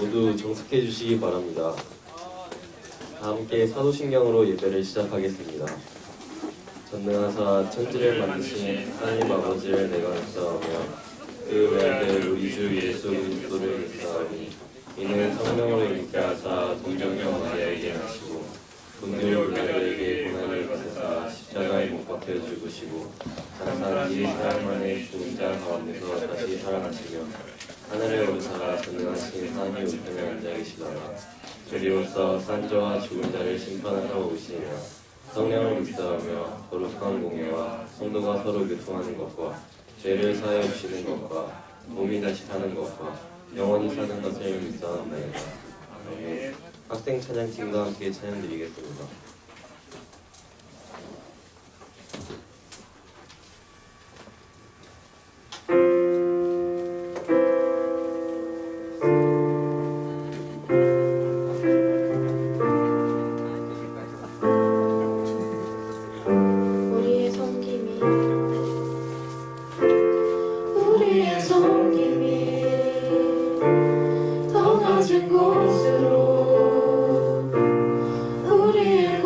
모두 정숙해 주시기 바랍니다. 다 함께 사도신경으로 예배를 시작하겠습니다. 전능하사 천지를 만드신 하나님 아버지를 내가 믿사오며 그 외아들 우리 주 예수 그리스도를 믿사오니 이는 성령으로 잉태 하사 동정녀 마리아에게 하시고 본디오 빌라도에게 고난을 받으사 십자가에 못 박혀 죽으시고 장사한 지 사흘 만에 죽은 자 가운데서 다시 살아나시며 하늘에 오르사가 전능하신 하나님 우편에 앉아 계시다가 저리로서 산자와 죽은 자를 심판하러 오시리라. 성령을 믿사오며 거룩한 공예와 성도가 서로 교통하는 것과 죄를 사하여 주시는 것과 몸이 다시 사는 것과 영원히 사는 것을 믿사옵나이다. 아멘. 학생 찬양팀과 함께 찬양 드리겠습니다. 우리의 섬김이 더 낮은 곳으로 우리의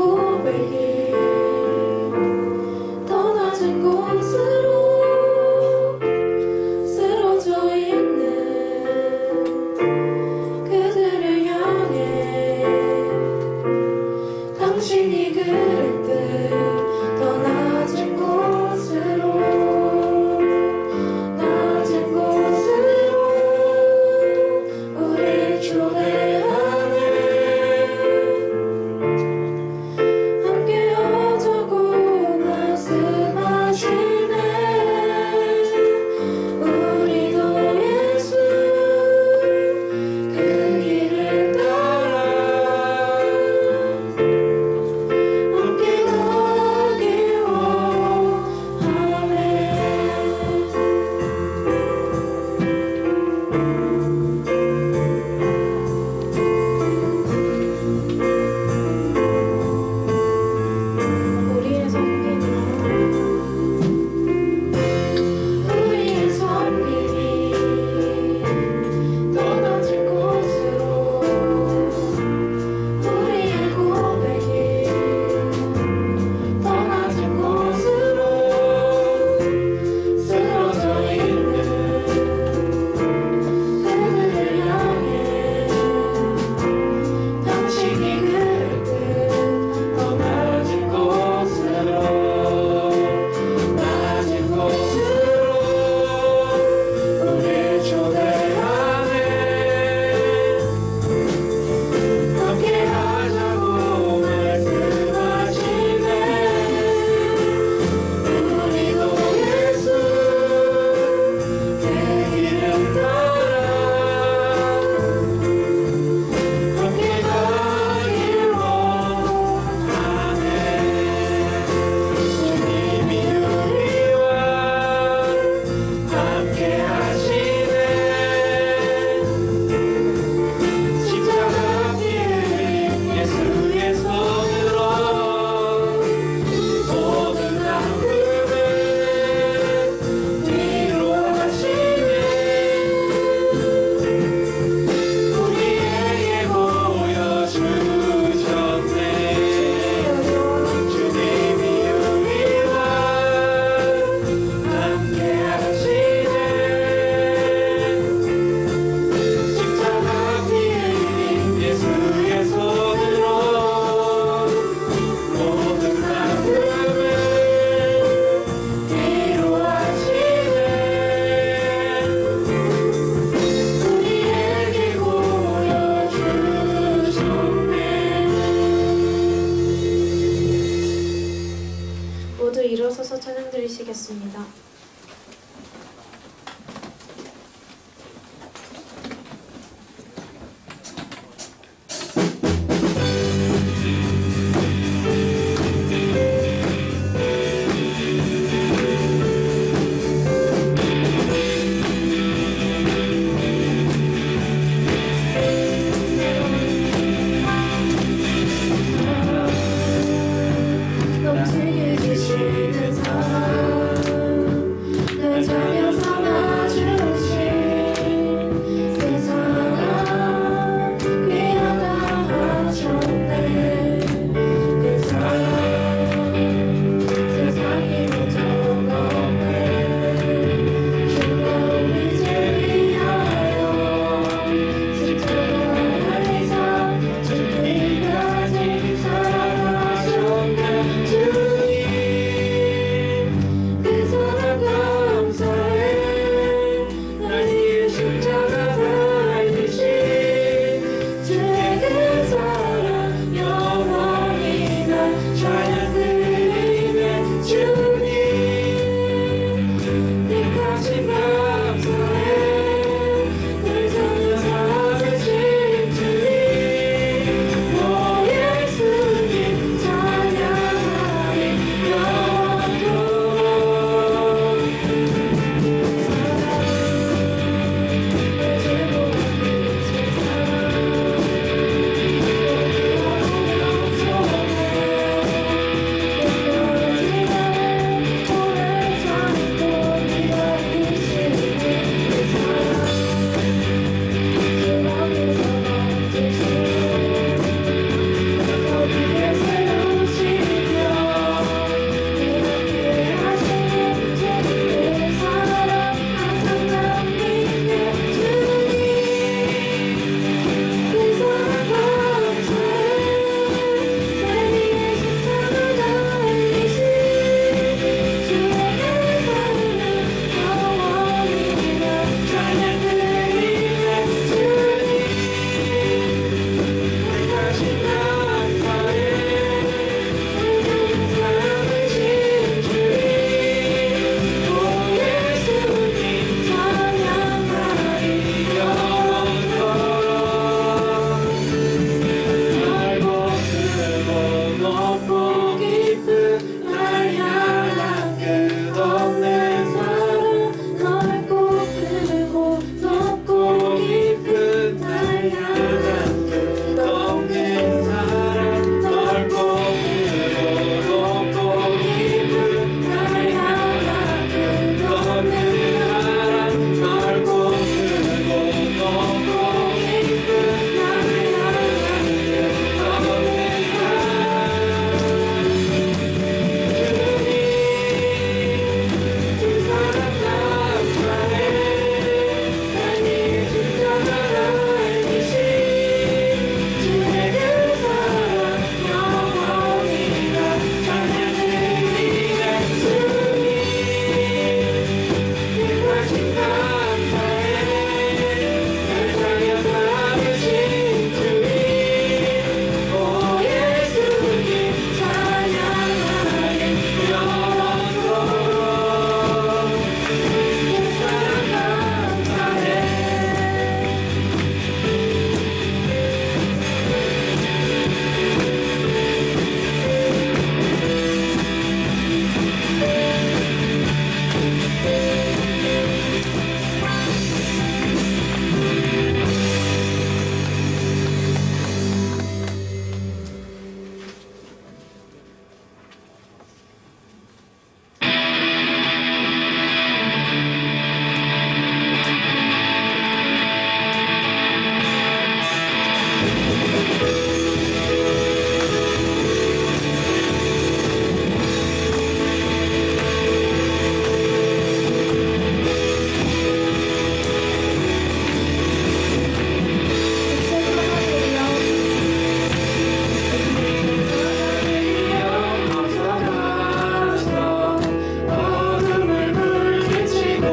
어둠을 물리치고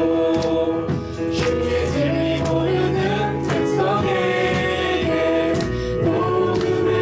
주의 진리 모르는 백성에게 복음을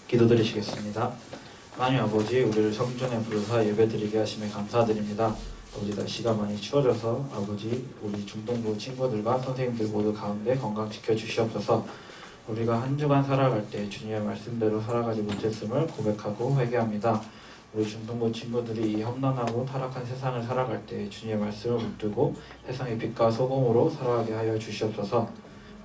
기도드리시겠습니다. 하나님 아버지, 우리를 성전에 부르사 예배드리게 하심에 감사드립니다. 아버지, 날씨가 많이 추워져서 아버지, 우리 중동부 친구들과 선생님들 모두 가운데 건강 지켜주시옵소서. 우리가 한 주간 살아갈 때 주님의 말씀대로 살아가지 못했음을 고백하고 회개합니다. 우리 중동부 친구들이 이 험난하고 타락한 세상을 살아갈 때 주님의 말씀을 붙들고 세상의 빛과 소금으로 살아가게 하여 주시옵소서.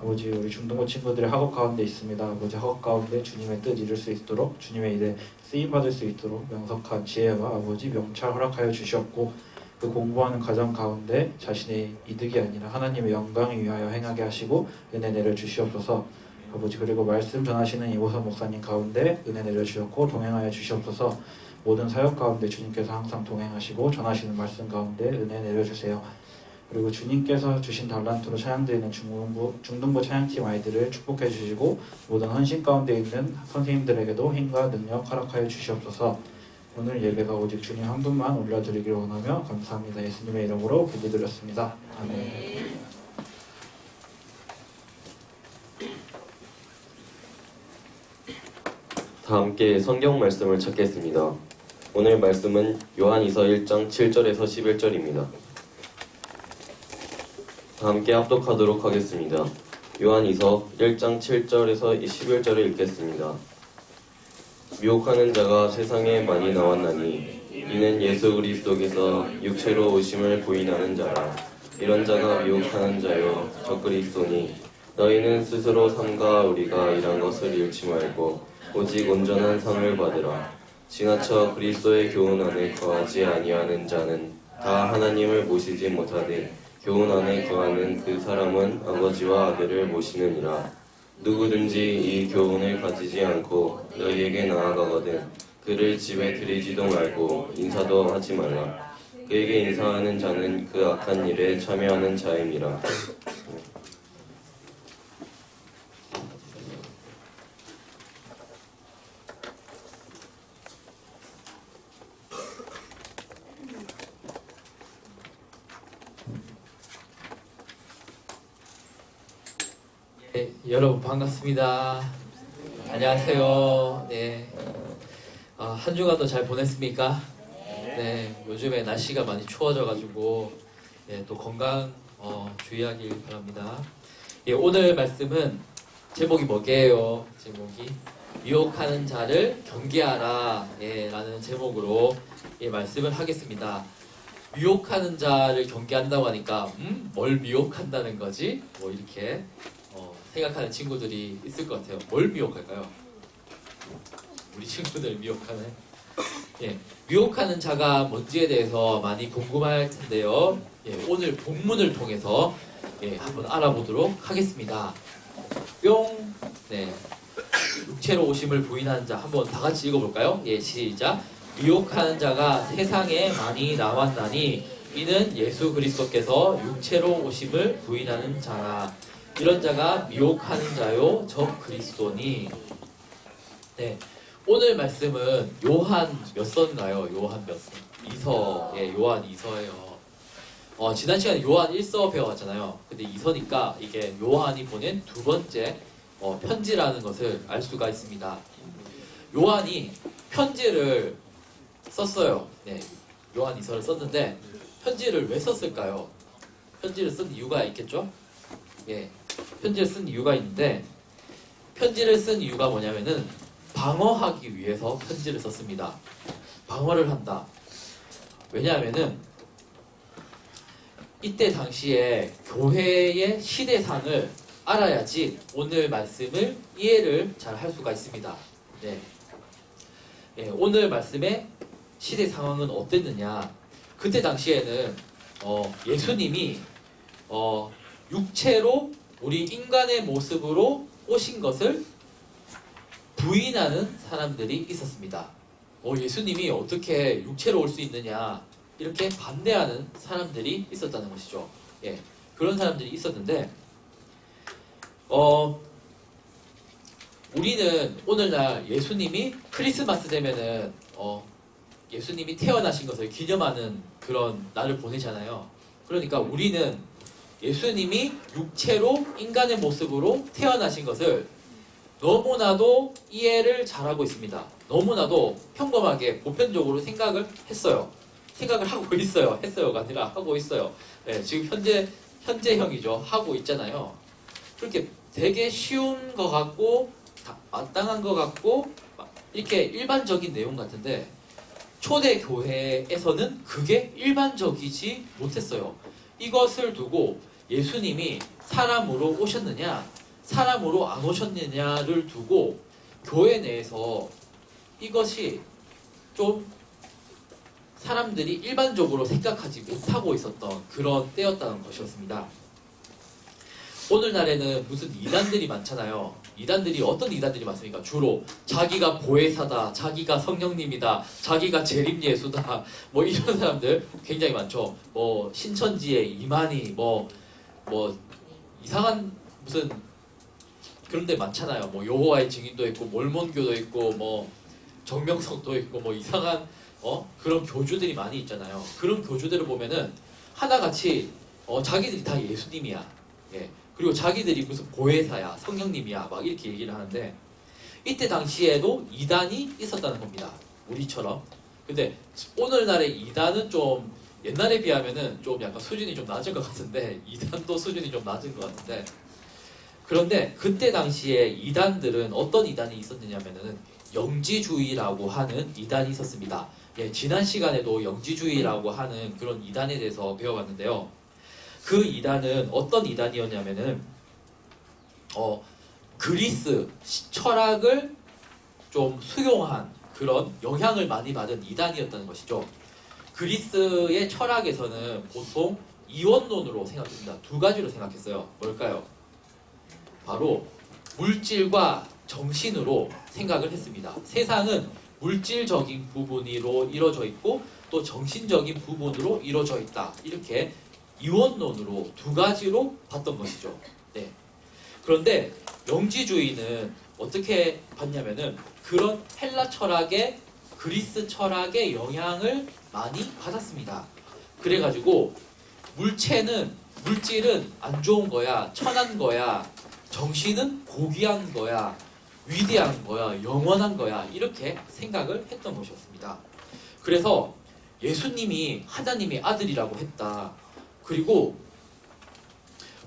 아버지, 우리 중동부 친구들이 학업 가운데 있습니다. 아버지, 학업 가운데 주님의 뜻 이룰 수 있도록, 주님의 일에 쓰임 받을 수 있도록 명석한 지혜와 아버지 명찰 허락하여 주시옵고, 그 공부하는 과정 가운데 자신의 이득이 아니라 하나님의 영광을 위하여 행하게 하시고 은혜 내려 주시옵소서. 아버지, 그리고 말씀 전하시는 이호선 목사님 가운데 은혜 내려 주셨고 동행하여 주시옵소서. 모든 사역 가운데 주님께서 항상 동행하시고 전하시는 말씀 가운데 은혜 내려 주세요. 그리고 주님께서 주신 달란트로 찬양드리는 중등부 찬양팀 아이들을 축복해 주시고 모든 헌신 가운데 있는 선생님들에게도 힘과 능력 허락하여 주시옵소서. 오늘 예배가 오직 주님 한 분만 올려드리기를 원하며 감사합니다. 예수님의 이름으로 기도드렸습니다. 아멘. 다 함께 성경 말씀을 찾겠습니다. 오늘 말씀은 요한이서 1장 7절에서 11절입니다. 다 함께 합독하도록 하겠습니다. 요한이서 1장 7절에서 11절을 읽겠습니다. 미혹하는 자가 세상에 많이 나왔나니 이는 예수 그리스도께서 육체로 오심을 부인하는 자라. 이런 자가 미혹하는 자요 적그리스도니 너희는 스스로 삼가 우리가 일한 것을 잃지 말고 오직 온전한 상을 받으라. 지나쳐 그리스도의 교훈 안에 거하지 아니하는 자는 다 하나님을 모시지 못하되 교훈 안에 거하는 그 사람은 아버지와 아들을 모시느니라. 누구든지 이 교훈을 가지지 않고 너희에게 나아가거든 그를 집에 들이지도 말고 인사도 하지 말라. 그에게 인사하는 자는 그 악한 일에 참여하는 자임이라. 네, 여러분 반갑습니다. 안녕하세요. 네, 한 주간도 잘 보냈습니까? 네, 요즘에 날씨가 많이 추워져가지고 또 건강 주의하길 바랍니다. 오늘 말씀은 제목이 뭐게요? 제목이 미혹하는 자를 경계하라 라는 제목으로 말씀을 하겠습니다. 미혹하는 자를 경계한다고 하니까 뭘 미혹한다는 거지? 뭐 이렇게 생각하는 친구들이 있을 것 같아요. 뭘 미혹할까요? 우리 친구들 미혹하는 미혹하는 자가 뭔지에 대해서 많이 궁금할 텐데요. 오늘 본문을 통해서 한번 알아보도록 하겠습니다. 뿅. 육체로 오심을 부인하는 자 한번 다 같이 읽어볼까요? 시작. 미혹하는 자가 세상에 많이 나왔나니 이는 예수 그리스도께서 육체로 오심을 부인하는 자라. 이런 자가 미혹하는 자요 적 그리스도니. 오늘 말씀은 요한 몇 서인가요? 요한 몇 서? 2서. 요한 2서예요. 지난 시간에 요한 1서 배워왔잖아요. 근데 2서니까 이게 요한이 보낸 두 번째 편지라는 것을 알 수가 있습니다. 요한이 편지를 썼어요. 요한 2서를 썼는데 편지를 왜 썼을까요? 편지를 쓴 이유가 있겠죠? 편지를 쓴 이유가 있는데 편지를 쓴 이유가 뭐냐면은 방어하기 위해서 편지를 썼습니다. 방어를 한다. 왜냐하면은 이때 당시에 교회의 시대상을 알아야지 오늘 말씀을 이해를 잘 할 수가 있습니다. 오늘 말씀의 시대 상황은 어땠느냐? 그때 당시에는 예수님이 육체로 우리 인간의 모습으로 오신 것을 부인하는 사람들이 있었습니다. 예수님이 어떻게 육체로 올 수 있느냐 이렇게 반대하는 사람들이 있었다는 것이죠. 그런 사람들이 있었는데 우리는 오늘날 예수님이 크리스마스 되면은 예수님이 태어나신 것을 기념하는 그런 날을 보내잖아요. 그러니까 우리는 예수님이 육체로 인간의 모습으로 태어나신 것을 너무나도 이해를 잘하고 있습니다. 너무나도 평범하게 보편적으로 생각을 했어요. 생각을 하고 있어요. 했어요가 아니라 하고 있어요. 네, 지금 현재형이죠. 하고 있잖아요. 그렇게 되게 쉬운 것 같고 마땅한 것 같고 이렇게 일반적인 내용 같은데 초대 교회에서는 그게 일반적이지 못했어요. 이것을 두고 예수님이 사람으로 오셨느냐 사람으로 안 오셨느냐를 두고 교회 내에서 이것이 좀 사람들이 일반적으로 생각하지 못하고 있었던 그런 때였다는 것이었습니다. 오늘날에는 무슨 이단들이 많잖아요. 이단들이 어떤 이단들이 많습니까? 주로 자기가 보혜사다, 자기가 성령님이다, 자기가 재림예수다, 뭐 이런 사람들 굉장히 많죠. 뭐 신천지의 이만희, 뭐 이상한 무슨 그런 데 많잖아요. 뭐 여호와의 증인도 있고, 몰몬교도 있고, 뭐 정명석도 있고, 뭐 이상한 그런 교주들이 많이 있잖아요. 그런 교주들을 보면은 하나같이 자기들이 다 예수님이야. 예. 그리고 자기들이 무슨 보혜사야, 성령님이야, 막 이렇게 얘기를 하는데 이때 당시에도 이단이 있었다는 겁니다. 우리처럼. 근데 오늘날의 이단은 좀 옛날에 비하면은 좀 약간 수준이 좀 낮은 것 같은데 이단도 수준이 좀 낮은 것 같은데 그런데 그때 당시에 이단들은 어떤 이단이 있었느냐면은 영지주의라고 하는 이단이 있었습니다. 예, 지난 시간에도 영지주의라고 하는 그런 이단에 대해서 배워봤는데요. 그 이단은 어떤 이단이었냐면은 그리스 철학을 좀 수용한 그런 영향을 많이 받은 이단이었다는 것이죠. 그리스의 철학에서는 보통 이원론으로 생각했습니다. 두 가지로 생각했어요. 뭘까요? 바로 물질과 정신으로 생각을 했습니다. 세상은 물질적인 부분으로 이루어져 있고 또 정신적인 부분으로 이루어져 있다. 이렇게 이원론으로 두 가지로 봤던 것이죠. 네. 그런데 영지주의는 어떻게 봤냐면은 그런 헬라 철학의 그리스 철학의 영향을 많이 받았습니다. 그래가지고 물질은 안 좋은 거야, 천한 거야, 정신은 고귀한 거야, 위대한 거야, 영원한 거야 이렇게 생각을 했던 것이었습니다. 그래서 예수님이 하나님의 아들이라고 했다. 그리고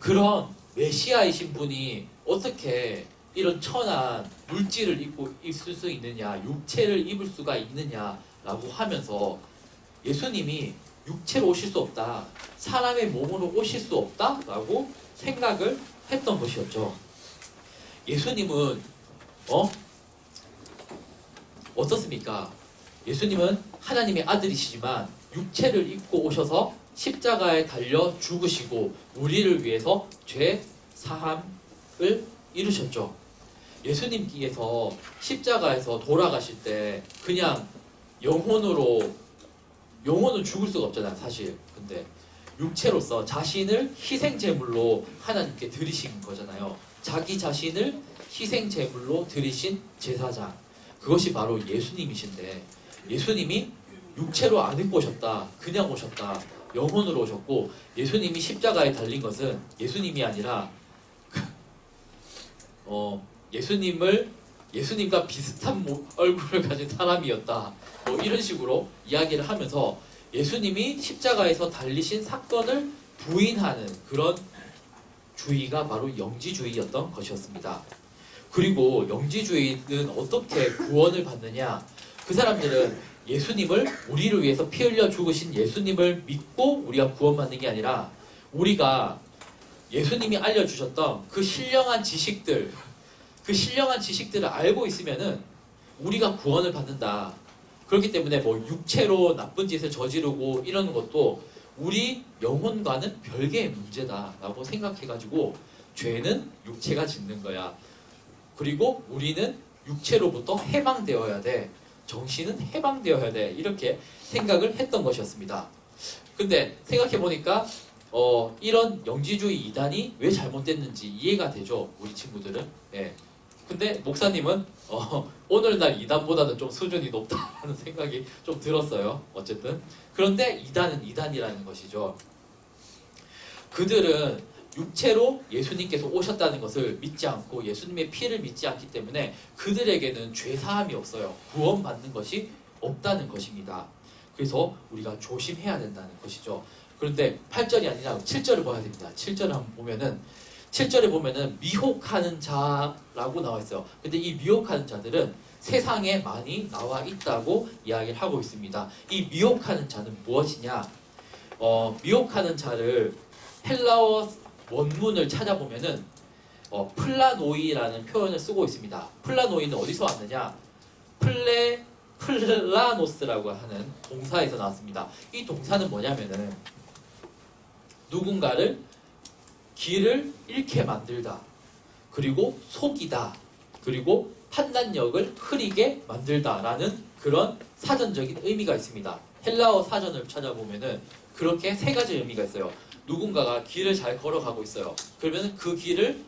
그런 메시아이신 분이 어떻게 이런 천한 물질을 입고 있을 수 있느냐, 육체를 입을 수가 있느냐라고 하면서 예수님이 육체로 오실 수 없다, 사람의 몸으로 오실 수 없다라고 생각을 했던 것이었죠. 예수님은 어떻습니까? 예수님은 하나님의 아들이시지만 육체를 입고 오셔서 십자가에 달려 죽으시고 우리를 위해서 죄 사함을 이루셨죠. 예수님께서 십자가에서 돌아가실 때 그냥 영혼은 죽을 수가 없잖아요, 사실. 근데 육체로서 자신을 희생 제물로 하나님께 드리신 거잖아요. 자기 자신을 희생 제물로 드리신 제사장. 그것이 바로 예수님이신데 예수님이 육체로 안 입고 오셨다. 그냥 오셨다. 영혼으로 오셨고 예수님이 십자가에 달린 것은 예수님이 아니라 예수님과 비슷한 얼굴을 가진 사람이었다. 뭐 이런 식으로 이야기를 하면서 예수님이 십자가에서 달리신 사건을 부인하는 그런 주의가 바로 영지주의였던 것이었습니다. 그리고 영지주의는 어떻게 구원을 받느냐? 그 사람들은 예수님을 우리를 위해서 피 흘려 죽으신 예수님을 믿고 우리가 구원받는 게 아니라 우리가 예수님이 알려주셨던 그 신령한 지식들을 알고 있으면은 우리가 구원을 받는다. 그렇기 때문에 뭐 육체로 나쁜 짓을 저지르고 이러는 것도 우리 영혼과는 별개의 문제다라고 생각해가지고 죄는 육체가 짓는 거야. 그리고 우리는 육체로부터 해방되어야 돼. 정신은 해방되어야 돼. 이렇게 생각을 했던 것이었습니다. 근데 생각해보니까 이런 영지주의 이단이 왜 잘못됐는지 이해가 되죠. 우리 친구들은. 예. 근데 목사님은 오늘날 이단보다는 좀 수준이 높다는 생각이 좀 들었어요. 어쨌든. 그런데 이단은 이단이라는 것이죠. 그들은 육체로 예수님께서 오셨다는 것을 믿지 않고 예수님의 피를 믿지 않기 때문에 그들에게는 죄사함이 없어요. 구원받는 것이 없다는 것입니다. 그래서 우리가 조심해야 된다는 것이죠. 그런데 8절이 아니라 7절을 봐야 됩니다. 7절을 한번 보면은 7절에 보면은 미혹하는 자라고 나와 있어요. 근데 이 미혹하는 자들은 세상에 많이 나와 있다고 이야기를 하고 있습니다. 이 미혹하는 자는 무엇이냐? 미혹하는 자를 헬라어 원문을 찾아보면은 플라노이라는 표현을 쓰고 있습니다. 플라노이는 어디서 왔느냐? 플라노스라고 하는 동사에서 나왔습니다. 이 동사는 뭐냐면은 누군가를 길을 잃게 만들다, 그리고 속이다, 그리고 판단력을 흐리게 만들다라는 그런 사전적인 의미가 있습니다. 헬라어 사전을 찾아보면은 그렇게 세 가지 의미가 있어요. 누군가가 길을 잘 걸어가고 있어요. 그러면 그 길을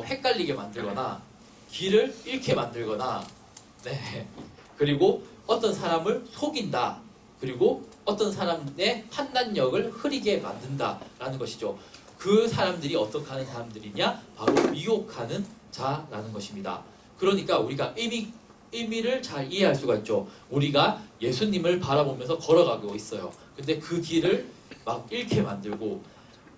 헷갈리게 만들거나 길을 잃게 만들거나, 네, 그리고 어떤 사람을 속인다, 그리고 어떤 사람의 판단력을 흐리게 만든다라는 것이죠. 그 사람들이 어떻게 하는 사람들이냐? 바로 미혹하는 자라는 것입니다. 그러니까 우리가 의미를 잘 이해할 수가 있죠. 우리가 예수님을 바라보면서 걸어가고 있어요. 근데 그 길을 막 잃게 만들고,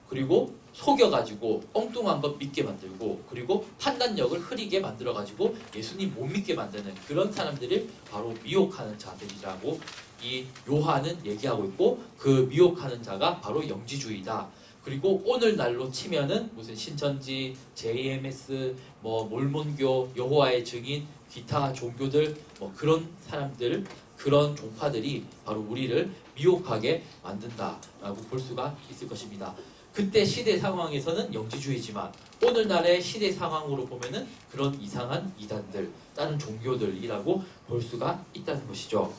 그리고 속여가지고 엉뚱한 것 믿게 만들고, 그리고 판단력을 흐리게 만들어가지고 예수님 못 믿게 만드는 그런 사람들을 바로 미혹하는 자들이라고 이 요한은 얘기하고 있고, 그 미혹하는 자가 바로 영지주의다. 그리고 오늘날로 치면은 무슨 신천지, JMS, 몰몬교, 여호와의 증인, 기타 종교들, 그런 사람들, 그런 종파들이 바로 우리를 미혹하게 만든다라고 볼 수가 있을 것입니다. 그때 시대 상황에서는 영지주의지만 오늘날의 시대 상황으로 보면은 그런 이상한 이단들, 다른 종교들이라고 볼 수가 있다는 것이죠.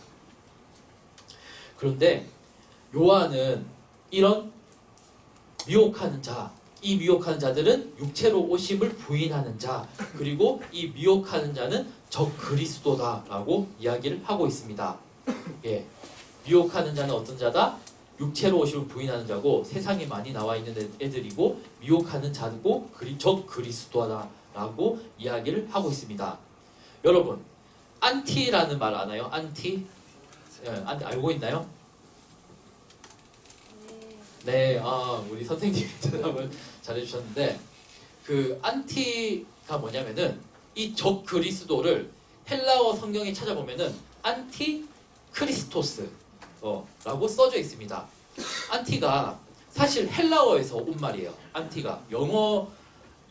그런데 요한은 이런 미혹하는 자, 이 미혹하는 자들은 육체로 오심을 부인하는 자, 그리고 이 미혹하는 자는 적 그리스도다라고 이야기를 하고 있습니다. 예, 미혹하는 자는 어떤 자다? 육체로 오심을 부인하는 자고, 세상에 많이 나와 있는 애들이고, 미혹하는 자고 적 그리스도다라고 이야기를 하고 있습니다. 여러분, 안티라는 말 아나요? 안티? 예, 안티 알고 있나요? 네, 우리 선생님이 대답을 잘해주셨는데, 그 안티가 뭐냐면은 이 적 그리스도를 헬라어 성경에 찾아보면은 안티 크리스토스 라고 써져 있습니다. 안티가 사실 헬라어에서 온 말이에요. 안티가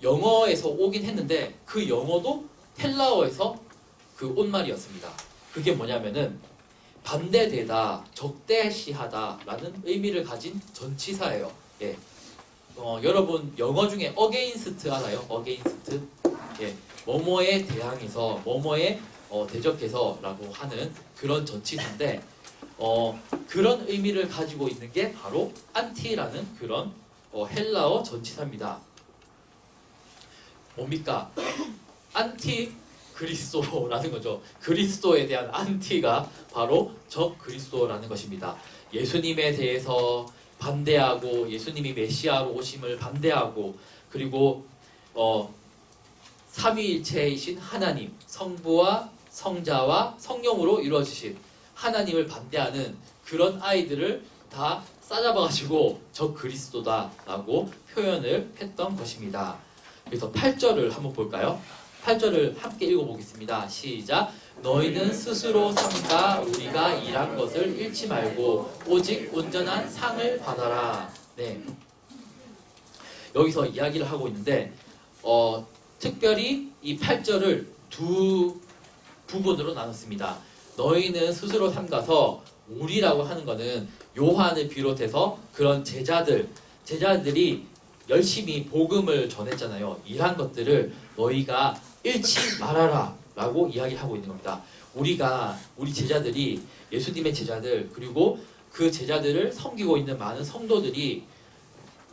영어에서 오긴 했는데 그 영어도 헬라어에서 그 온 말이었습니다. 그게 뭐냐면은 반대되다, 적대시하다라는 의미를 가진 전치사예요. 예. 여러분 영어 중에 against 알아요? against? 예. 뭐뭐에 대항해서, 뭐뭐에 대적해서라고 하는 그런 전치사인데, 그런 의미를 가지고 있는 게 바로 안티라는 그런 헬라어 전치사입니다. 뭡니까? 안티 그리스도라는 거죠. 그리스도에 대한 안티가 바로 적 그리스도라는 것입니다. 예수님에 대해서 반대하고, 예수님이 메시아로 오심을 반대하고, 그리고 삼위일체이신 하나님, 성부와 성자와 성령으로 이루어지신 하나님을 반대하는 그런 아이들을 다 싸잡아가지고 적 그리스도다라고 표현을 했던 것입니다. 그래서 8절을 한번 볼까요? 8절을 함께 읽어보겠습니다. 시작! 너희는 스스로 삼가 우리가 일한 것을 잃지 말고 오직 온전한 상을 받아라. 네. 여기서 이야기를 하고 있는데, 특별히 이 8절을 두 부분으로 나눴습니다. 너희는 스스로 삼가서, 우리라고 하는 것은 요한을 비롯해서 그런 제자들이 열심히 복음을 전했잖아요. 일한 것들을 너희가 잃지 말아라 라고 이야기하고 있는 겁니다. 우리 제자들이, 예수님의 제자들, 그리고 그 제자들을 섬기고 있는 많은 성도들이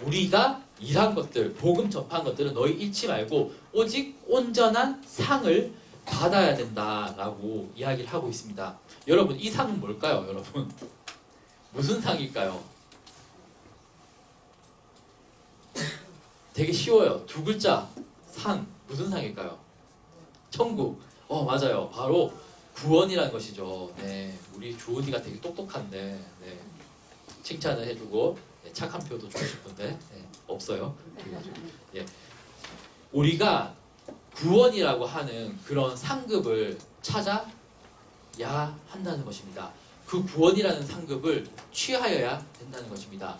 우리가 일한 것들, 복음 전파한 것들은 너희 잃지 말고 오직 온전한 상을 받아야 된다라고 이야기를 하고 있습니다. 여러분, 이 상은 뭘까요? 여러분, 무슨 상일까요? 되게 쉬워요. 두 글자 상. 무슨 상일까요? 천국. 맞아요. 바로 구원이라는 것이죠. 네, 우리 주은이가 되게 똑똑한데 네, 칭찬을 해주고 네, 착한 표도 주고 싶은데 네, 없어요. 예, 우리가 구원이라고 하는 그런 상급을 찾아야 한다는 것입니다. 그 구원이라는 상급을 취하여야 된다는 것입니다.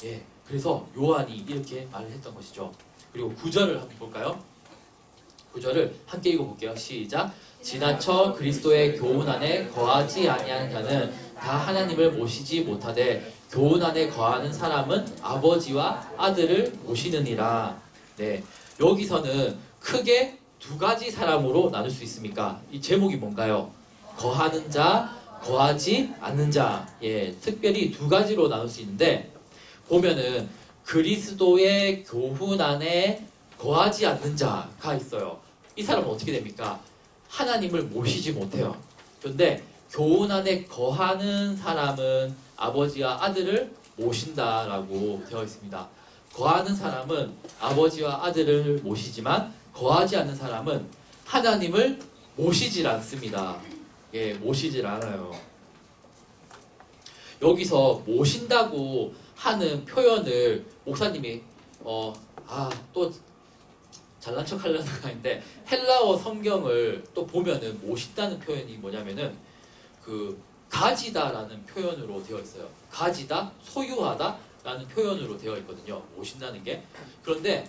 예, 그래서 요한이 이렇게 말을 했던 것이죠. 그리고 9절을 한번 볼까요? 9절을 함께 읽어볼게요. 시작. 지나쳐 그리스도의 교훈 안에 거하지 아니하는 자는 다 하나님을 모시지 못하되 교훈 안에 거하는 사람은 아버지와 아들을 모시느니라. 네, 여기서는 크게 두 가지 사람으로 나눌 수 있습니까? 이 제목이 뭔가요? 거하는 자, 거하지 않는 자. 예, 특별히 두 가지로 나눌 수 있는데 보면은 그리스도의 교훈 안에 거하지 않는 자가 있어요. 이 사람은 어떻게 됩니까? 하나님을 모시지 못해요. 그런데 교훈 안에 거하는 사람은 아버지와 아들을 모신다라고 되어 있습니다. 거하는 사람은 아버지와 아들을 모시지만 거하지 않는 사람은 하나님을 모시질 않습니다. 예, 모시질 않아요. 여기서 모신다고 하는 표현을 목사님이 또 잘난 척 하려는 거 아닌데 헬라어 성경을 또 보면은 모신다는 표현이 뭐냐면은 그 가지다라는 표현으로 되어 있어요. 가지다, 소유하다라는 표현으로 되어 있거든요. 모신다는 게. 그런데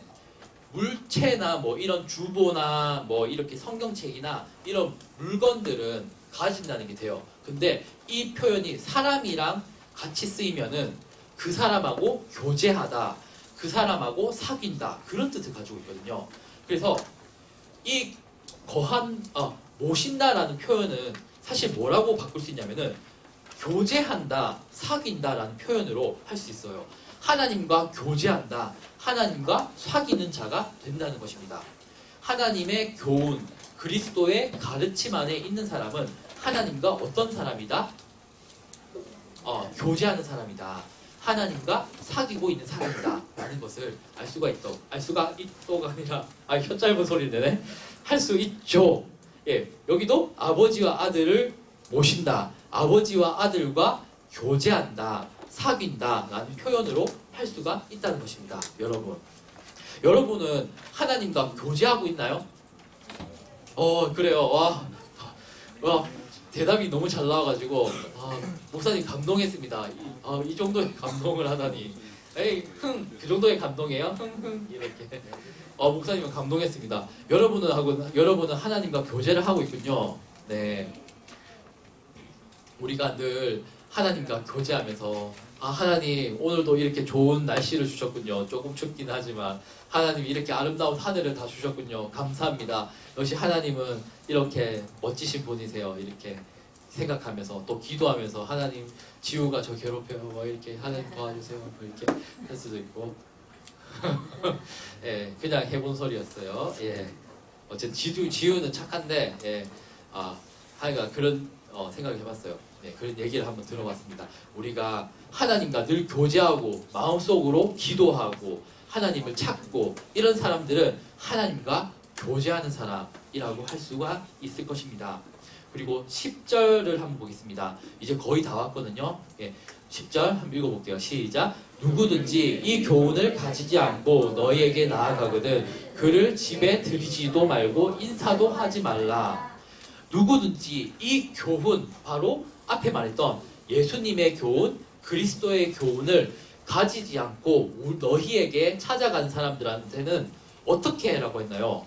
물체나 뭐 이런 주보나 뭐 이렇게 성경책이나 이런 물건들은 가진다는 게 돼요. 근데 이 표현이 사람이랑 같이 쓰이면은 그 사람하고 교제하다, 그 사람하고 사귄다 그런 뜻을 가지고 있거든요. 그래서 이 모신다라는 표현은 사실 뭐라고 바꿀 수 있냐면은 교제한다, 사귄다라는 표현으로 할 수 있어요. 하나님과 교제한다, 하나님과 사귀는 자가 된다는 것입니다. 하나님의 교훈, 그리스도의 가르침 안에 있는 사람은 하나님과 어떤 사람이다? 교제하는 사람이다. 하나님과 사귀고 있는 사람이다 라는 것을 알 수가 있도가 아니라 혀 짧은 소리 내네. 할 수 있죠. 예, 여기도 아버지와 아들을 모신다, 아버지와 아들과 교제한다, 사귄다 라는 표현으로 할 수가 있다는 것입니다. 여러분은 하나님과 교제하고 있나요? 그래요. 와, 대답이 너무 잘 나와가지고 목사님 감동했습니다. 이 정도의 감동을 하다니. 에이, 그 정도의 감동이에요? 이렇게. 목사님은 감동했습니다. 여러분은 하나님과 교제를 하고 있군요. 네. 우리가 늘 하나님과 교제하면서 하나님 오늘도 이렇게 좋은 날씨를 주셨군요. 조금 춥긴 하지만 하나님 이렇게 아름다운 하늘을 다 주셨군요. 감사합니다. 역시 하나님은 이렇게 멋지신 분이세요. 이렇게 생각하면서 또 기도하면서 하나님 지우가 저 괴롭혀요. 이렇게 하나님 도와주세요. 이렇게 할 수도 있고 예, 그냥 해본 소리였어요. 예, 어쨌든 지우는 착한데 하여간 그런 생각을 해봤어요. 네, 그런 얘기를 한번 들어봤습니다. 우리가 하나님과 늘 교제하고 마음속으로 기도하고 하나님을 찾고 이런 사람들은 하나님과 교제하는 사람이라고 할 수가 있을 것입니다. 그리고 10절을 한번 보겠습니다. 이제 거의 다 왔거든요. 예, 10절 한번 읽어볼게요. 시작. 누구든지 이 교훈을 가지지 않고 너희에게 나아가거든 그를 집에 들이지도 말고 인사도 하지 말라. 누구든지 이 교훈, 바로 앞에 말했던 예수님의 교훈, 그리스도의 교훈을 가지지 않고 너희에게 찾아간 사람들한테는 어떻게 해라고 했나요?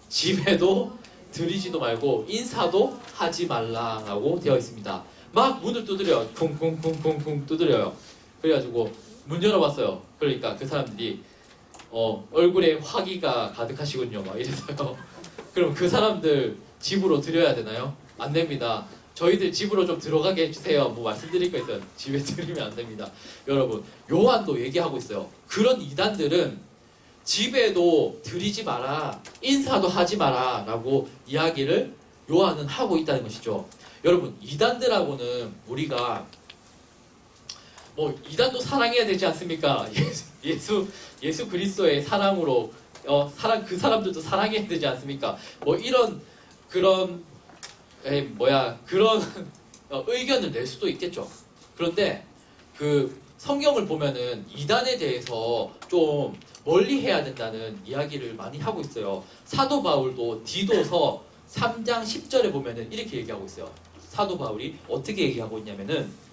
집에도 들이지도 말고 인사도 하지 말라라고 되어 있습니다. 막 문을 두드려요. 쿵쿵쿵쿵쿵 두드려요. 그래가지고 문 열어봤어요. 그러니까 그 사람들이 얼굴에 화기가 가득하시군요. 막 이래서요. 그럼 그 사람들 집으로 들여야 되나요? 안 됩니다. 저희들 집으로 좀 들어가게 해주세요. 뭐 말씀드릴 거 있어요. 집에 들이면 안 됩니다. 여러분, 요한도 얘기하고 있어요. 그런 이단들은 집에도 들이지 마라, 인사도 하지 마라 라고 이야기를 요한은 하고 있다는 것이죠. 여러분, 이단들하고는 우리가 뭐 이단도 사랑해야 되지 않습니까? 예수 그리스도의 사랑으로 사랑 그 사람들도 사랑해야 되지 않습니까? 뭐 이런 그런 그런 의견을 낼 수도 있겠죠. 그런데 그 성경을 보면은 이단에 대해서 좀 멀리 해야 된다는 이야기를 많이 하고 있어요. 사도 바울도 디도서 3장 10절에 보면은 이렇게 얘기하고 있어요. 사도 바울이 어떻게 얘기하고 있냐면은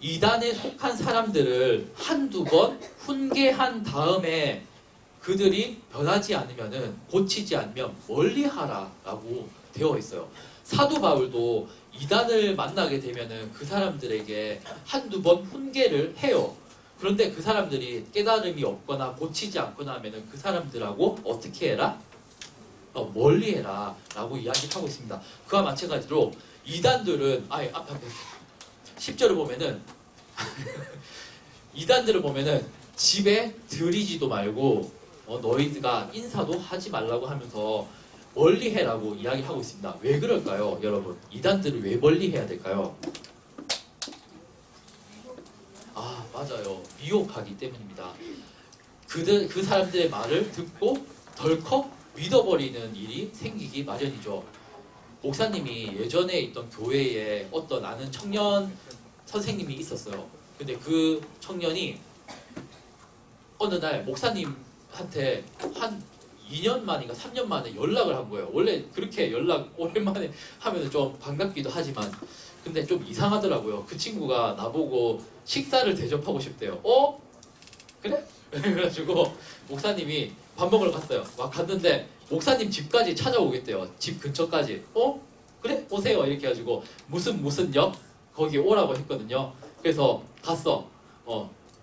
이단에 속한 사람들을 한두 번 훈계한 다음에 그들이 변하지 않으면은 고치지 않으면 멀리하라라고 되어 있어요. 사도 바울도 이단을 만나게 되면은 그 사람들에게 한두 번 훈계를 해요. 그런데 그 사람들이 깨달음이 없거나 고치지 않거나 하면은 그 사람들하고 어떻게 해라? 멀리해라 라고 이야기하고 있습니다. 그와 마찬가지로 이단들은 앞에 10절을 보면은 이단들을 보면은 집에 들이지도 말고 너희가 인사도 하지 말라고 하면서 멀리해라고 이야기하고 있습니다. 왜 그럴까요, 여러분? 이단들을 왜 멀리해야 될까요? 맞아요. 미혹하기 때문입니다. 그 사람들의 말을 듣고 덜컥 믿어버리는 일이 생기기 마련이죠. 목사님이 예전에 있던 교회에 어떤 아는 청년 선생님이 있었어요. 근데 그 청년이 어느 날 목사님한테 한 2년 만인가 3년 만에 연락을 한 거예요. 원래 그렇게 연락 오랜만에 하면 좀 반갑기도 하지만 근데 좀 이상하더라고요. 그 친구가 나보고 식사를 대접하고 싶대요. 그래? 그래가지고 목사님이 밥 먹으러 갔어요. 막 갔는데 목사님 집까지 찾아오겠대요. 집 근처까지. 그래? 오세요. 이렇게 해가지고 무슨 역? 거기 오라고 했거든요. 그래서 갔어.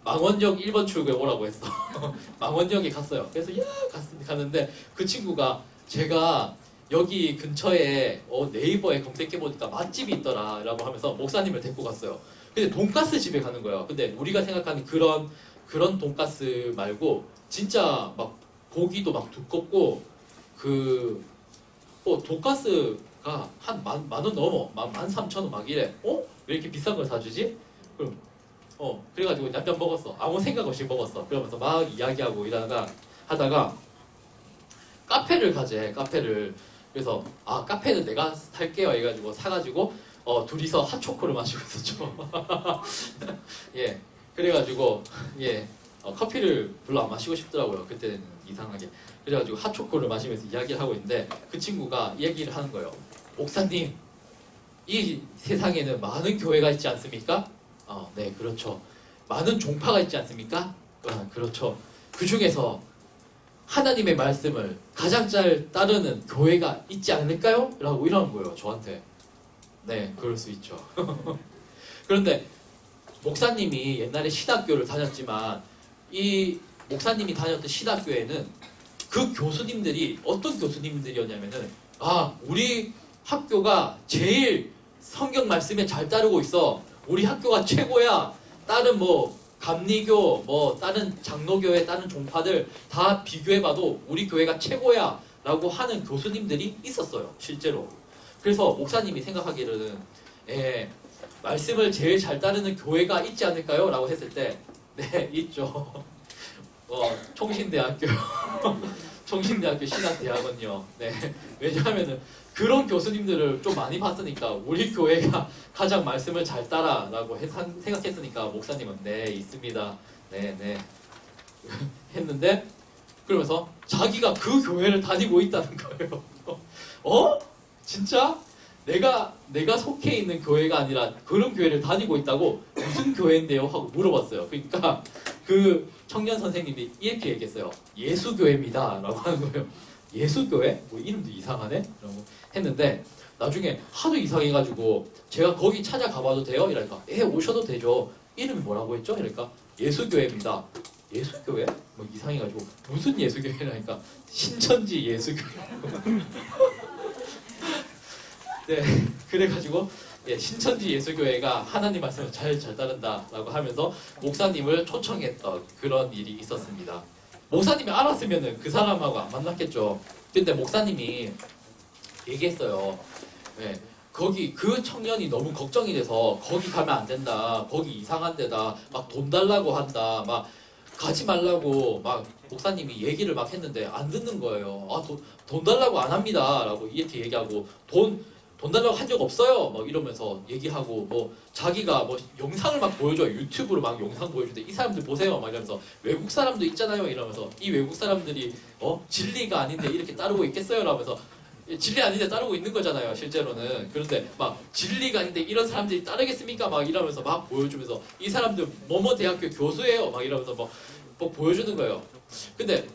망원역 1번 출구에 오라고 했어. 망원역에 갔어요. 그래서 갔는데 그 친구가 제가 여기 근처에 네이버에 검색해보니까 맛집이 있더라 라고 하면서 목사님을 데리고 갔어요. 근데 돈가스 집에 가는 거예요. 근데 우리가 생각하는 그런 돈가스 말고 진짜 막 고기도 막 두껍고 돈가스가 한 만 원 넘어. 13,000원 막 이래. 왜 이렇게 비싼 걸 사주지? 그럼 그래가지고 냠냠 먹었어. 아무 생각 없이 먹었어. 그러면서 막 이야기하고 하다가 카페를 가재. 카페를. 그래서 카페는 내가 살게요 해가지고 사가지고 둘이서 핫초코를 마시고 있었죠. 예. 그래가지고 커피를 별로 안 마시고 싶더라고요. 그때는 이상하게. 그래가지고 핫초코를 마시면서 이야기를 하고 있는데 그 친구가 얘기를 하는 거예요. 목사님, 이 세상에는 많은 교회가 있지 않습니까? 네, 그렇죠. 많은 종파가 있지 않습니까? 그렇죠. 그 중에서 하나님의 말씀을 가장 잘 따르는 교회가 있지 않을까요? 라고 이러는 거예요, 저한테. 네, 그럴 수 있죠. 그런데 목사님이 옛날에 신학교를 다녔지만 이 목사님이 다녔던 신학교에는 그 교수님들이 어떤 교수님들이었냐면은 우리 학교가 제일 성경 말씀에 잘 따르고 있어. 우리 학교가 최고야. 다른 감리교, 다른 장로교회, 다른 종파들 다 비교해봐도 우리 교회가 최고야 라고 하는 교수님들이 있었어요, 실제로. 그래서 목사님이 생각하기로는 말씀을 제일 잘 따르는 교회가 있지 않을까요? 라고 했을 때 네, 있죠. 총신대학교 총신대학교 신학대학은요. 네, 왜냐하면은 그런 교수님들을 좀 많이 봤으니까 우리 교회가 가장 말씀을 잘 따라라고 생각했으니까 목사님은 네, 있습니다. 네 했는데 그러면서 자기가 그 교회를 다니고 있다는 거예요. 진짜? 내가 속해 있는 교회가 아니라 그런 교회를 다니고 있다고? 무슨 교회인데요? 하고 물어봤어요. 그러니까 그 청년 선생님이 이렇게 얘기했어요. 예수교회입니다 라고 하는 거예요. 예수교회? 이름도 이상하네? 라고 했는데 나중에 하도 이상해가지고 제가 거기 찾아가봐도 돼요? 이러니까 오셔도 되죠. 이름이 뭐라고 했죠? 이러니까 예수교회입니다. 예수교회? 이상해가지고 무슨 예수교회라니까 신천지 예수교회. 네, 그래가지고 신천지 예수교회가 하나님 말씀을 잘 따른다라고 하면서 목사님을 초청했던 그런 일이 있었습니다. 목사님이 알았으면 그 사람하고 안 만났겠죠. 근데 목사님이 얘기했어요. 거기 그 청년이 너무 걱정이 돼서 거기 가면 안 된다, 거기 이상한 데다, 막 돈 달라고 한다, 막 가지 말라고 막 목사님이 얘기를 막 했는데 안 듣는 거예요. 돈 달라고 안 합니다라고 이렇게 얘기하고 돈 달라고 한 적 없어요. 막 이러면서 얘기하고 뭐 자기가 뭐 영상을 막 보여줘요. 유튜브로 막 영상 보여주는데 이 사람들 보세요. 막 이러면서 외국 사람도 있잖아요. 이러면서 이 외국 사람들이 진리가 아닌데 이렇게 따르고 있겠어요? 라면서 진리 아닌데 따르고 있는 거잖아요. 실제로는. 그런데 막 진리가 아닌데 이런 사람들이 따르겠습니까? 막 이러면서 막 보여주면서 이 사람들 뭐뭐 대학교 교수예요. 막 이러면서 뭐 보여주는 거예요. 근데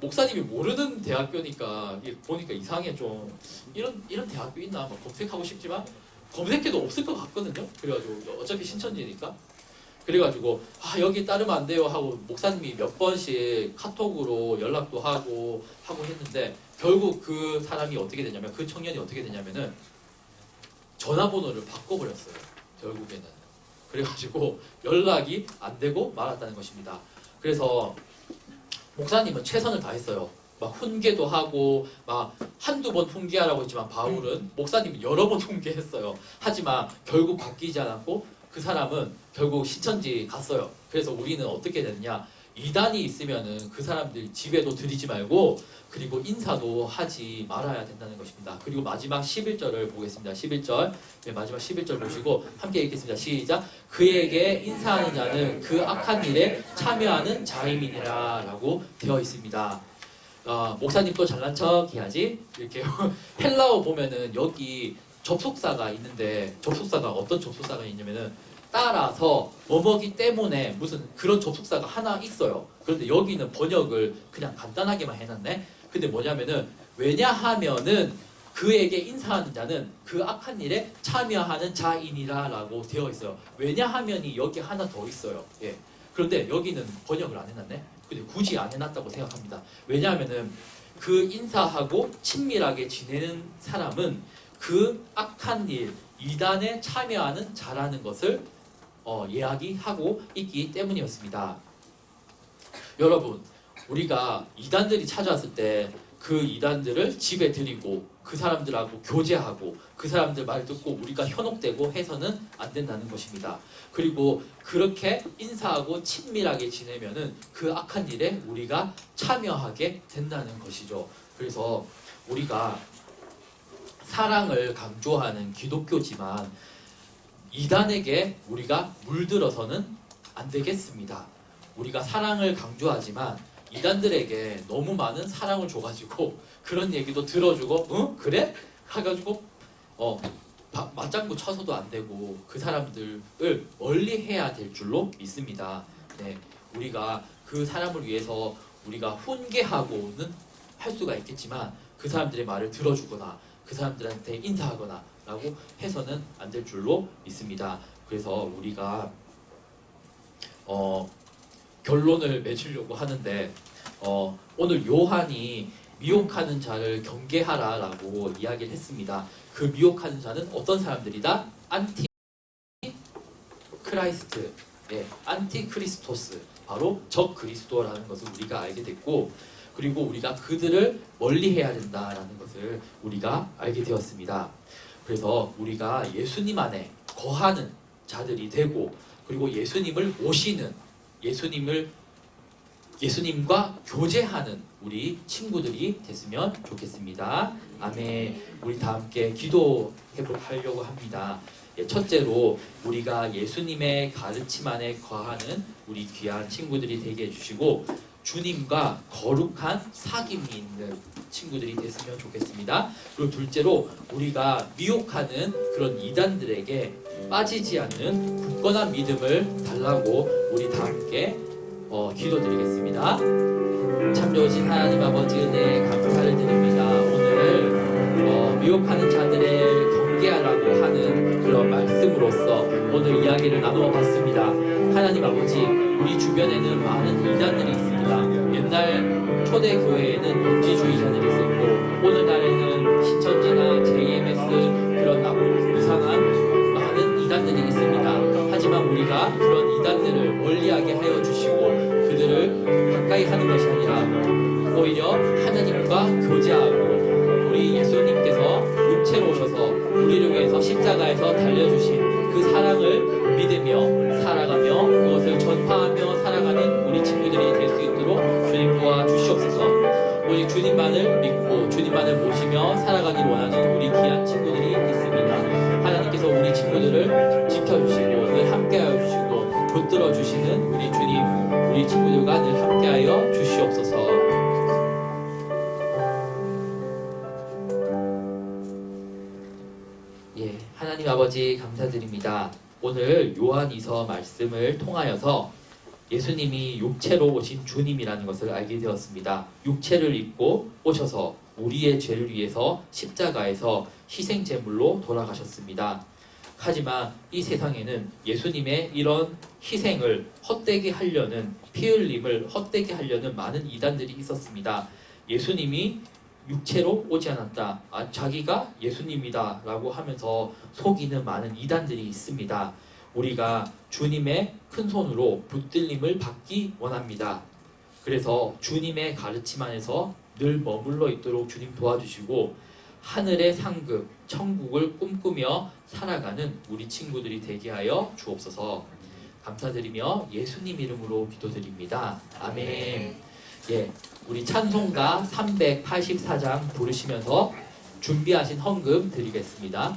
목사님이 모르는 대학교니까 보니까 이상해. 좀 이런 대학교 있나 막 검색하고 싶지만 검색해도 없을 것 같거든요. 그래가지고 어차피 신천지니까 그래가지고 여기 따르면 안 돼요 하고 목사님이 몇 번씩 카톡으로 연락도 하고 했는데 결국 그 사람이 어떻게 되냐면 그 청년이 어떻게 되냐면은 전화번호를 바꿔버렸어요. 결국에는. 그래가지고 연락이 안 되고 말았다는 것입니다. 그래서 목사님은 최선을 다했어요. 막 훈계도 하고 막 한두 번 훈계하라고 했지만 바울은 목사님은 여러 번 훈계했어요. 하지만 결국 바뀌지 않았고 그 사람은 결국 신천지 갔어요. 그래서 우리는 어떻게 됐냐? 이단이 있으면은 그 사람들 집에도 들이지 말고 그리고 인사도 하지 말아야 된다는 것입니다. 그리고 마지막 11절을 보겠습니다. 11절. 네, 마지막 11절 보시고 함께 읽겠습니다. 시작. 그에게 인사하는 자는 그 악한 일에 참여하는 자임이니라 라고 되어 있습니다. 목사님 또 잘난 척 해야지. 이렇게 헬라어 보면은 여기 접속사가 있는데 접속사가 어떤 접속사가 있냐면은 따라서 뭐뭐기 때문에 무슨 그런 접속사가 하나 있어요. 그런데 여기는 번역을 그냥 간단하게만 해놨네. 근데 뭐냐면은 왜냐하면은 그에게 인사하는 자는 그 악한 일에 참여하는 자이니라 라고 되어 있어요. 왜냐하면이 여기 하나 더 있어요. 예. 그런데 여기는 번역을 안 해놨네. 근데 굳이 안 해놨다고 생각합니다. 왜냐하면은 그 인사하고 친밀하게 지내는 사람은 그 악한 일, 이단에 참여하는 자라는 것을 이야기하고 있기 때문이었습니다. 여러분, 우리가 이단들이 찾아왔을 때 그 이단들을 집에 들이고 그 사람들하고 교제하고 그 사람들 말 듣고 우리가 현혹되고 해서는 안 된다는 것입니다. 그리고 그렇게 인사하고 친밀하게 지내면은 그 악한 일에 우리가 참여하게 된다는 것이죠. 그래서 우리가 사랑을 강조하는 기독교지만 이단에게 우리가 물들어서는 안 되겠습니다. 우리가 사랑을 강조하지만 이단들에게 너무 많은 사랑을 줘가지고 그런 얘기도 들어주고 응? 그래? 해가지고 맞장구 쳐서도 안 되고 그 사람들을 멀리 해야 될 줄로 믿습니다. 네, 우리가 그 사람을 위해서 우리가 훈계하고는 할 수가 있겠지만 그 사람들의 말을 들어주거나 그 사람들한테 인사하거나 라고 해서는 안 될 줄로 믿습니다. 그래서 우리가 결론을 맺으려고 하는데 오늘 요한이 미혹하는 자를 경계하라 라고 이야기를 했습니다. 그 미혹하는 자는 어떤 사람들이다? 안티 크라이스트, 안티 크리스토스, 바로 적 그리스도라는 것을 우리가 알게 됐고 그리고 우리가 그들을 멀리해야 된다라는 것을 우리가 알게 되었습니다. 그래서 우리가 예수님 안에 거하는 자들이 되고 그리고 예수님을 모시는 예수님과 교제하는 우리 친구들이 됐으면 좋겠습니다. 아멘. 우리 다 함께 기도하려고 합니다. 첫째로 우리가 예수님의 가르침 안에 거하는 우리 귀한 친구들이 되게 해주시고 주님과 거룩한 사귐이 있는 친구들이 됐으면 좋겠습니다. 그리고 둘째로 우리가 미혹하는 그런 이단들에게 빠지지 않는 굳건한 믿음을 달라고 우리 다 함께 기도드리겠습니다. 참 좋으신 하나님 아버지 은혜 감사를 드립니다. 오늘 미혹하는 자들을 경계하라고 하는 그런 말씀으로써 오늘 이야기를 나누어 봤습니다. 하나님 아버지, 우리 주변에는 많은 이단들이 있습니다. 옛날 초대교회에는 영지주의자들이 있었고 오늘날에는 신천지나 JMS 그런 이상한 많은 이단들이 있습니다. 하지만 우리가 그런 이단들을 멀리하게 하여 주시고 그들을 가까이 하는 것이 아니라 오히려 하나님과 교제하고 우리 예수님께서 육체로 오셔서 우리를 위해서 십자가에서 달려주신 그 사랑을 믿으며 살아가며 그것을 전파하며 살아가는 우리 친구들이 될 수 있도록 주님 도와주시옵소서. 오직 주님만을 믿고 주님만을 모시며 살아가길 원하는 우리 귀한 친구들이 있습니다. 하나님께서 우리 친구들을 지켜주시고 늘 함께하여 주시고 붙들어 주시는 우리 주님, 우리 친구들과 늘 함께하여 주시옵소서. 예, 하나님 아버지 감사드립니다. 오늘 요한이서 말씀을 통하여서 예수님이 육체로 오신 주님이라는 것을 알게 되었습니다. 육체를 입고 오셔서 우리의 죄를 위해서 십자가에서 희생제물로 돌아가셨습니다. 하지만 이 세상에는 예수님의 이런 희생을 헛되게 하려는, 피 흘림을 헛되게 하려는 많은 이단들이 있었습니다. 예수님이 육체로 오지 않았다, 자기가 예수님이다 라고 하면서 속이는 많은 이단들이 있습니다. 우리가 주님의 큰 손으로 붙들림을 받기 원합니다. 그래서 주님의 가르침 안에서 늘 머물러 있도록 주님 도와주시고 하늘의 상급, 천국을 꿈꾸며 살아가는 우리 친구들이 되게 하여 주옵소서. 감사드리며 예수님 이름으로 기도드립니다. 아멘. 예, 우리 찬송가 384장 부르시면서 준비하신 헌금 드리겠습니다.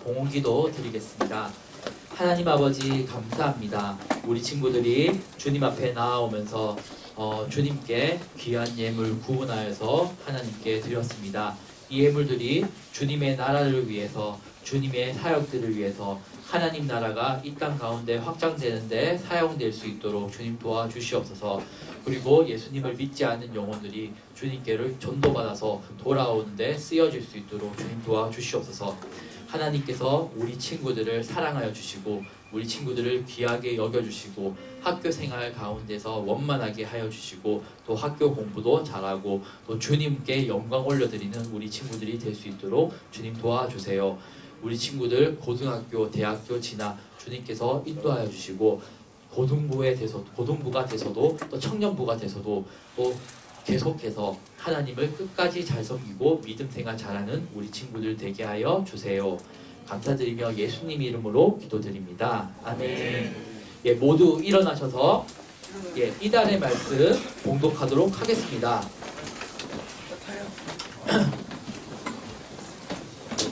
봉헌기도 드리겠습니다. 하나님 아버지 감사합니다. 우리 친구들이 주님 앞에 나아오면서 주님께 귀한 예물 구원하여서 하나님께 드렸습니다. 이 예물들이 주님의 나라를 위해서, 주님의 사역들을 위해서 하나님 나라가 이 땅 가운데 확장되는데 사용될 수 있도록 주님 도와주시옵소서. 그리고 예수님을 믿지 않는 영혼들이 주님께를 전도받아서 돌아오는데 쓰여질 수 있도록 주님 도와주시옵소서. 하나님께서 우리 친구들을 사랑하여 주시고 우리 친구들을 귀하게 여겨주시고 학교 생활 가운데서 원만하게 하여 주시고 또 학교 공부도 잘하고 또 주님께 영광 올려드리는 우리 친구들이 될 수 있도록 주님 도와주세요. 우리 친구들 고등학교, 대학교 지나 주님께서 인도하여 주시고 고등부가 돼서도 또 청년부가 돼서도 또 계속해서 하나님을 끝까지 잘 섬기고 믿음 생활 잘하는 우리 친구들 되게 하여 주세요. 감사드리며 예수님 이름으로 기도드립니다. 아멘. 예, 모두 일어나셔서 예, 이달의 말씀 봉독하도록 하겠습니다.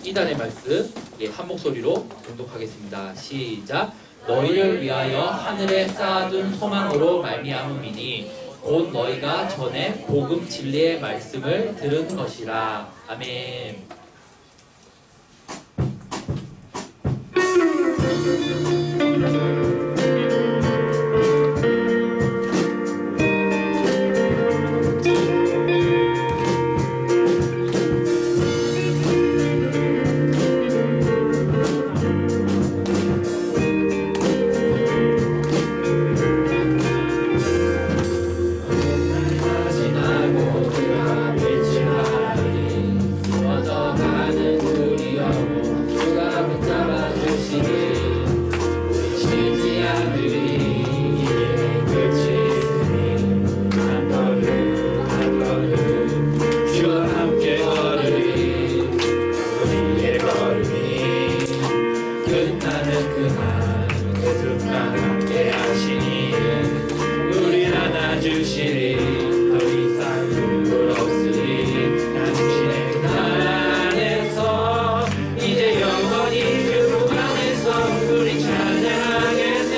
이달의 말씀 예, 한 목소리로 봉독하겠습니다. 시작. 너희를 위하여 하늘에 쌓아둔 소망으로 말미암음이니 곧 너희가 전에 복음 진리의 말씀을 들은 것이라. 아멘. 지나고 그가 빛을 발하니 꺼져가는 우리여고 주가 붙잡아 주시니 우리 쉬지 않으리 이게 끝이 있으니 한 걸음 한 걸음 주와 함께 걸으리 우리의 걸음이 끝나는 그날 그 순간 함께 하시니 우리 안아주시리 더 이상 눈물 없으리 당신의 그날 안에서 이제 영원히 그 안에서 우리 찬양하겠네.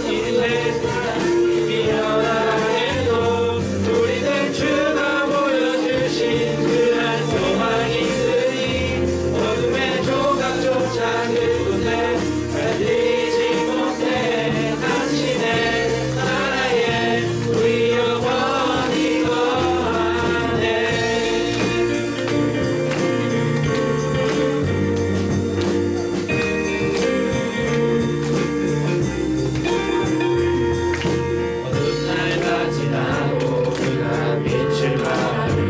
이제 세상이 미련하다 해도 우리는 주가 보여주신 그한 소망이 있으니 어둠의 조각조차 그곳에 달리지 못해 당신의 나라에 우리 영원히 거하네. 어두운 날가 지나고 그가 빛을 발하니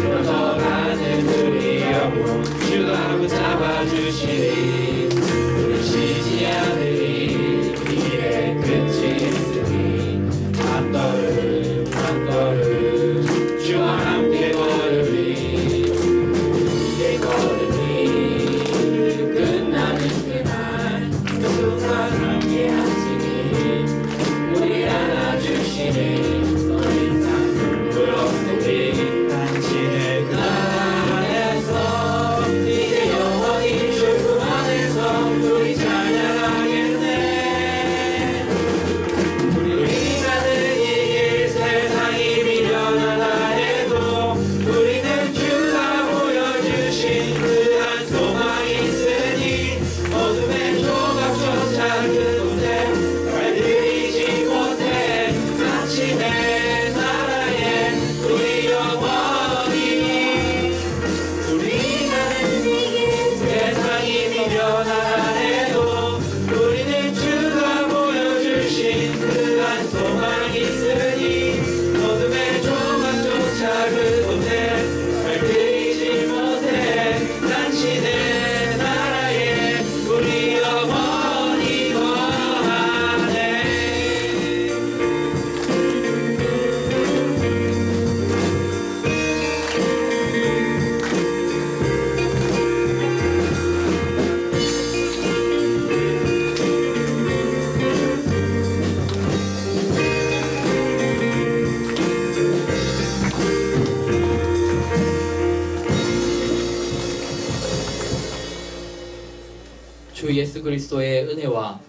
흘러가는 우리 영혼 주가 붙잡아 주시리 우리 쉬지 않으리 이 길의 끝이 있으니 한 걸음 한 걸음 주와 함께 걸으리 우리의 걸음이 끝나는 그날 그 순간 함께 하시니 우리 안아주시니 더 이상 눈물 없으리 당신의 그날 안에서 이제 영원히 주 안에서 우리 찬양하겠네. 우리 가는 이길 세상이 미련하다 해도 우리는 주가 보여주신 그한 소망이 있으니 어둠의 조각조차 그곳에 발들이지 못해 당신의 나라에 우리 영원히 우리 가는 세상이 미련하다 해도 우리는 주가 보여주신 그한 소망이 있으니 어둠의 조각조차 그곳에 발들이지 못해 당신의 나라에 우리 영원히 거하네. 주 예수 그리스도의 은혜와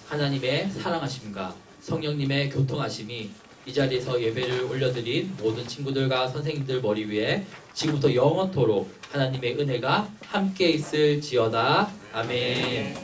하나님의 사랑하심과 성령님의 교통하심이 이 자리에서 예배를 올려드린 모든 친구들과 선생님들 머리 위에 지금부터 영원토록 하나님의 은혜가 함께 있을지어다. 아멘.